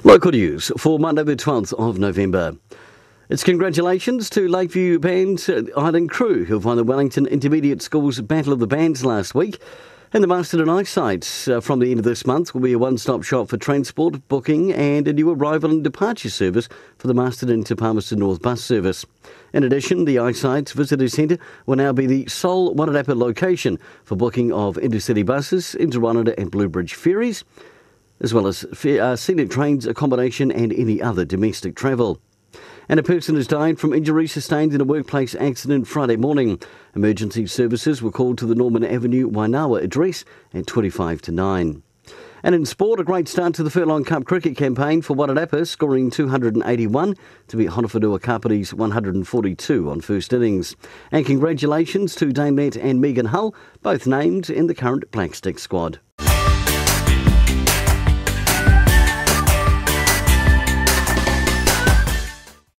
Local news for Monday the 12th of November. It's congratulations to Lakeview Band Island crew who won the Wellington Intermediate Schools Battle of the Bands last week. And the Masterton Eyesight from the end of this month will be a one-stop shop for transport, booking and a new arrival and departure service for the Masterton to Palmerston North bus service. In addition, the Eyesight Visitor Centre will now be the sole Wairarapa location for booking of intercity buses, Inter-Wanata and Bluebridge ferries, as well as scenic trains, accommodation and any other domestic travel. And a person has died from injuries sustained in a workplace accident Friday morning. Emergency services were called to the Norman Avenue Wainawa address at 25 to 9. And in sport, a great start to the Furlong Cup cricket campaign for Wairarapa, scoring 281 to beat Honowhenua Kapiti's 142 on first innings. And congratulations to Dame Matt and Megan Hull, both named in the current Black Stick squad.